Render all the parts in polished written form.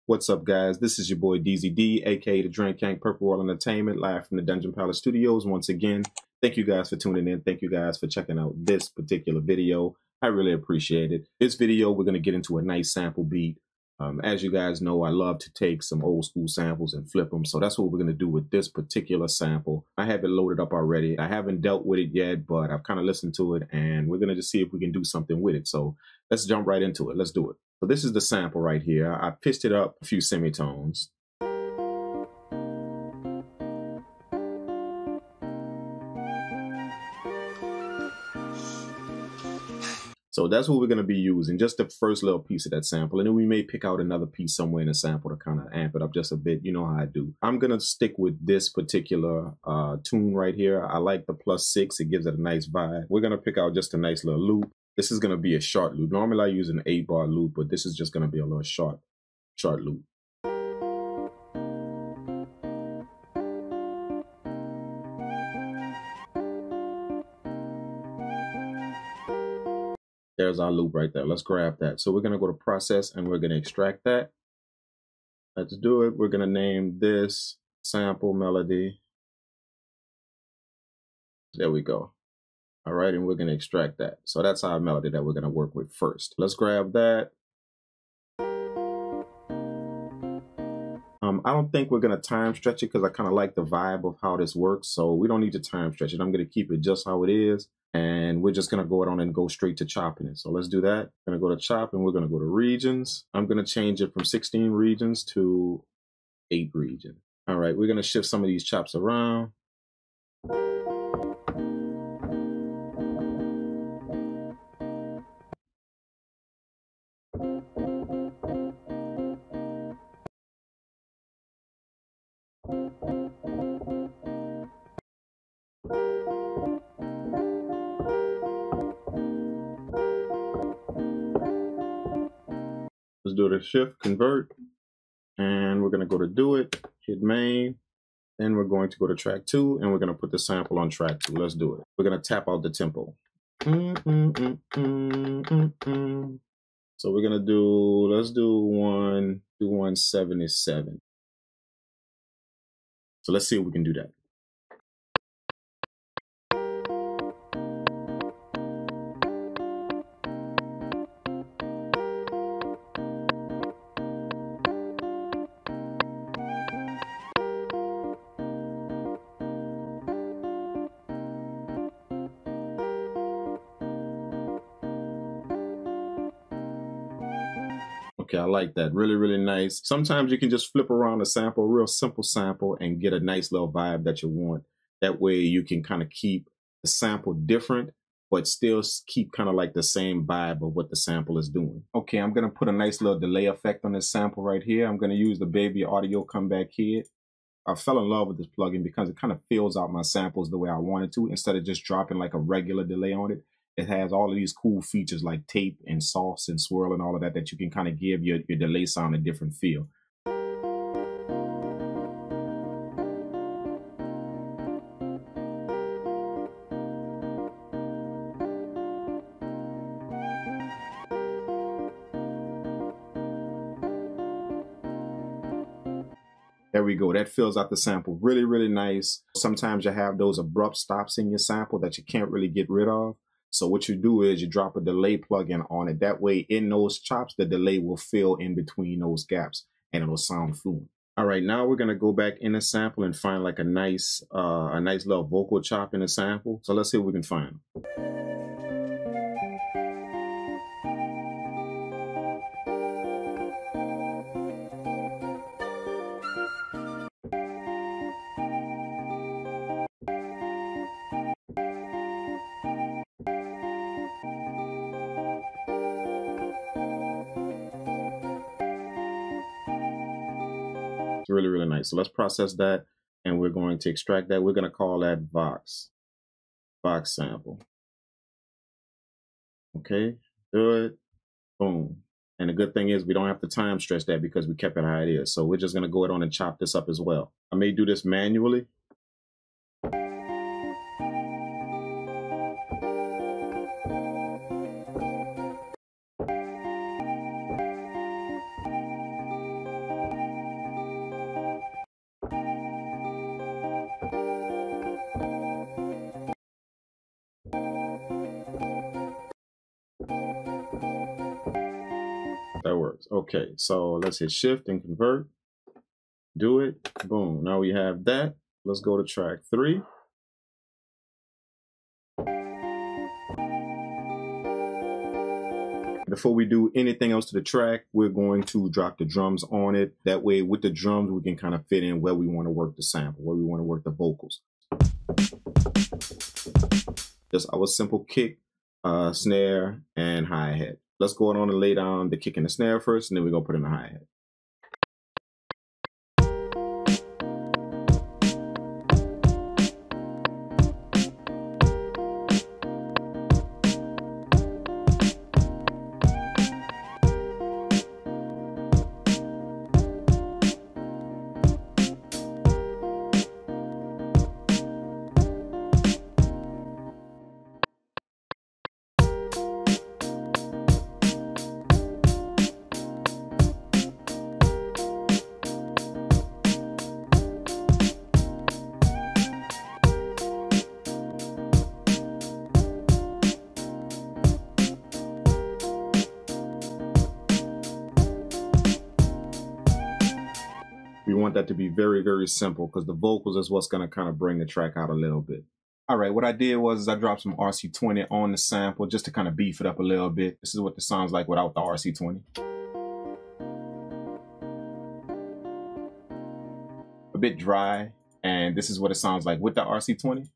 What's up, guys? This is your boy DZD, aka the Drink Kang Purple World Entertainment, live from the Dungeon Palace Studios. Once again, thank you guys for tuning in. Thank you guys for checking out this particular video. I really appreciate it. This video, we're going to get into a nice sample beat. As you guys know, I love to take some old school samples and flip them. So that's what we're going to do with this particular sample. I have it loaded up already. I haven't dealt with it yet, but I've kind of listened to it and we're going to just see if we can do something with it. So let's jump right into it. Let's do it. So this is the sample right here. I pitched it up a few semitones. So that's what we're going to be using, just the first little piece of that sample. And then we may pick out another piece somewhere in the sample to kind of amp it up just a bit. You know how I do. I'm going to stick with this particular tune right here. I like the +6. It gives it a nice vibe. We're going to pick out just a nice little loop. This is going to be a short loop. Normally I use an 8-bar loop, but this is just going to be a little short loop. There's our loop right there. Let's grab that. So we're going to go to process and we're going to extract that. Let's do it. We're going to name this sample melody. There we go. All right. And we're going to extract that. So that's our melody that we're going to work with first. Let's grab that. I don't think we're going to time stretch it because I kind of like the vibe of how this works. So we don't need to time stretch it. I'm going to keep it just how it is. And we're just going to go on and go straight to chopping it. So let's do that. I'm going to go to chop and we're going to go to regions. I'm going to change it from 16 regions to 8 regions. All right. We're going to shift some of these chops around. Let's do the shift, convert, and we're going to go to do it, hit main, then we're going to go to track 2, and we're going to put the sample on track 2. Let's do it. We're going to tap out the tempo. So we're going to do, let's do 177. So let's see if we can do that. Okay, I like that. Really, really nice. Sometimes you can just flip around a sample, a real simple sample, and get a nice little vibe that you want. That way you can kind of keep the sample different, but still keep kind of like the same vibe of what the sample is doing. Okay, I'm going to put a nice little delay effect on this sample right here. I'm going to use the Baby Audio Comeback Kit. I fell in love with this plugin because it kind of fills out my samples the way I wanted to, instead of just dropping like a regular delay on it. It has all of these cool features like tape and sauce and swirl and all of that that you can kind of give your delay sound a different feel. There we go. That fills out the sample really, really nice. Sometimes you have those abrupt stops in your sample that you can't really get rid of. So what you do is you drop a delay plugin on it. That way in those chops, the delay will fill in between those gaps and it'll sound fluent. All right, now we're going to go back in the sample and find like a nice little vocal chop in the sample. So let's see what we can find. Really, really nice. So let's process that and we're going to extract that. We're going to call that Vox sample. Okay, good, boom. And the good thing is we don't have to time stretch that because we kept it how it is. So we're just going to go ahead on and chop this up as well. I may do this manually. works. Okay, so let's hit shift and convert. Do it. Boom. Now we have that. Let's go to track 3. Before we do anything else to the track, we're going to drop the drums on it. That way, with the drums, we can kind of fit in where we want to work the sample, where we want to work the vocals. Just our simple kick, snare, and hi-hat. Let's go on and lay down the kick and the snare first, and then we're going to put in the hi-hat. We want that to be very, very simple because the vocals is what's going to kind of bring the track out a little bit. All right, what I did was I dropped some RC20 on the sample just to kind of beef it up a little bit. This is what this sounds like without the RC20. A bit dry, and this is what it sounds like with the RC20.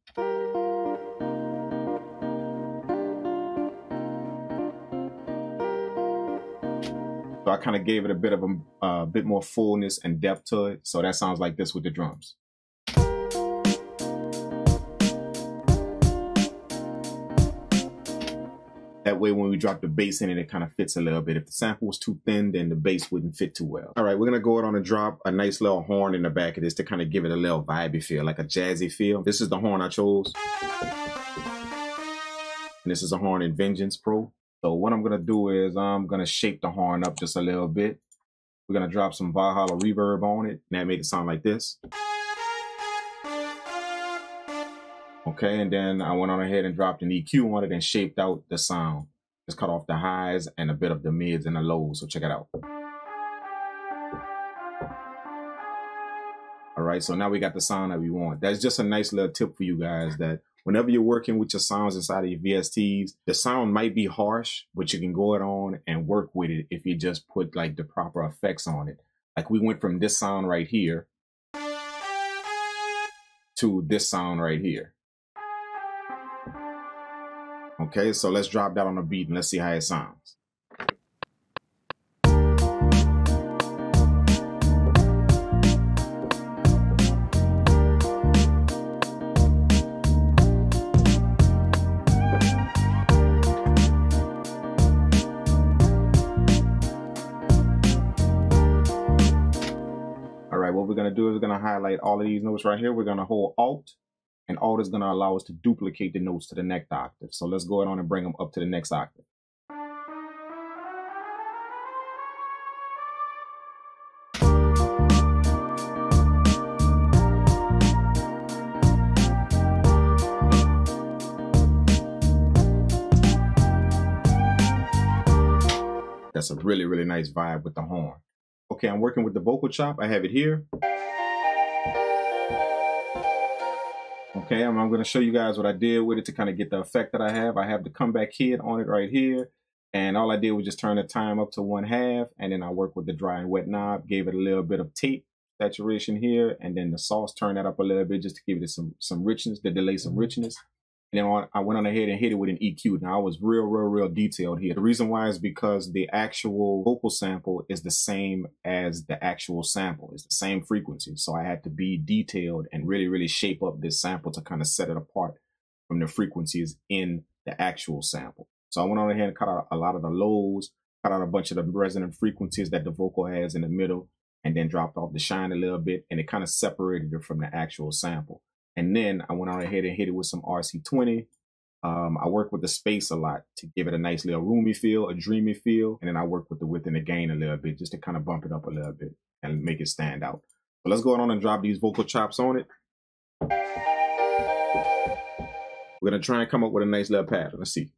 So I kind of gave it a bit of a bit more fullness and depth to it. So that sounds like this with the drums. That way, when we drop the bass in it kind of fits a little bit. If the sample was too thin, then the bass wouldn't fit too well. All right, we're going to go on and drop a nice little horn in the back of this to kind of give it a little vibey feel, like a jazzy feel. This is the horn I chose. And this is a horn in Vengeance Pro. So what I'm going to do is I'm going to shape the horn up just a little bit. We're going to drop some Valhalla reverb on it, and that made it sound like this. Okay, and then I went on ahead and dropped an EQ on it and shaped out the sound. Just cut off the highs and a bit of the mids and the lows, so check it out. All right, so now we got the sound that we want. That's just a nice little tip for you guys that whenever you're working with your sounds inside of your VSTs, the sound might be harsh, but you can go it on and work with it if you just put like the proper effects on it. Like we went from this sound right here to this sound right here. Okay, so let's drop that on a beat and let's see how it sounds. What we're going to do is we're going to highlight all of these notes right here. We're going to hold Alt, and Alt is going to allow us to duplicate the notes to the next octave. So let's go ahead on and bring them up to the next octave. That's a really, really nice vibe with the horn. Okay, I'm working with the vocal chop. I have it here. Okay, I'm going to show you guys what I did with it to kind of get the effect that I have. I have the comeback kid on it right here. And all I did was just turn the time up to 1/2. And then I worked with the dry and wet knob, gave it a little bit of tape saturation here. And then the sauce, turned that up a little bit just to give it some richness, to delay some richness. And then I went on ahead and hit it with an EQ. Now I was real detailed here. The reason why is because the actual vocal sample is the same as the actual sample. It's the same frequency. So I had to be detailed and really shape up this sample to kind of set it apart from the frequencies in the actual sample. So I went on ahead and cut out a lot of the lows, cut out a bunch of the resonant frequencies that the vocal has in the middle, and then dropped off the shine a little bit, and it kind of separated it from the actual sample. And then I went on ahead and hit it with some RC20. I work with the space a lot to give it a nice little roomy feel, a dreamy feel. And then I work with the width and the gain a little bit just to kind of bump it up a little bit and make it stand out. So let's go on and drop these vocal chops on it. We're going to try and come up with a nice little pattern. Let's see.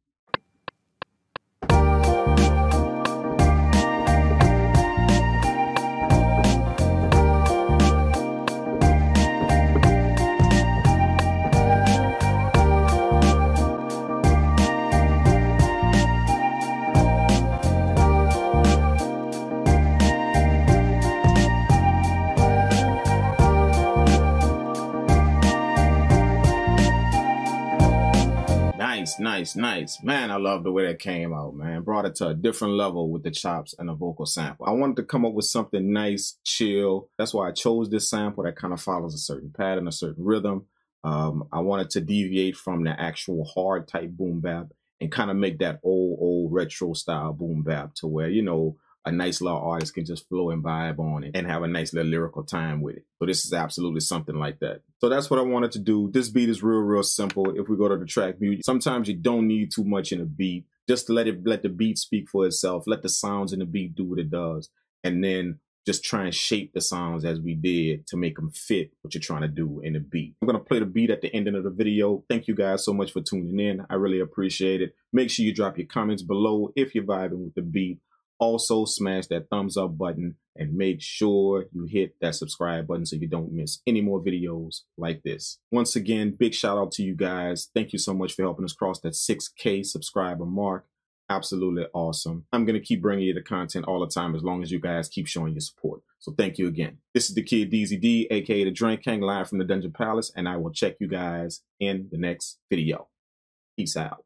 Nice, nice, nice. Man, I love the way that came out, man. Brought it to a different level with the chops and the vocal sample. I wanted to come up with something nice, chill. That's why I chose this sample that kind of follows a certain pattern, a certain rhythm. I wanted to deviate from the actual hard type boom bap and kind of make that old retro style boom bap to where, you know, a nice little artist can just flow and vibe on it and have a nice little lyrical time with it. So this is absolutely something like that. So that's what I wanted to do. This beat is real simple. If we go to the track view, sometimes you don't need too much in a beat. Just let the beat speak for itself. Let the sounds in the beat do what it does. And then just try and shape the sounds as we did to make them fit what you're trying to do in the beat. I'm going to play the beat at the end of the video. Thank you guys so much for tuning in. I really appreciate it. Make sure you drop your comments below if you're vibing with the beat. Also, smash that thumbs up button and make sure you hit that subscribe button so you don't miss any more videos like this. Once again, big shout out to you guys. Thank you so much for helping us cross that 6K subscriber mark. Absolutely awesome. I'm going to keep bringing you the content all the time as long as you guys keep showing your support. So thank you again. This is the Kid DZD, aka the Drink Kang, live from the Dungeon Palace, and I will check you guys in the next video. Peace out.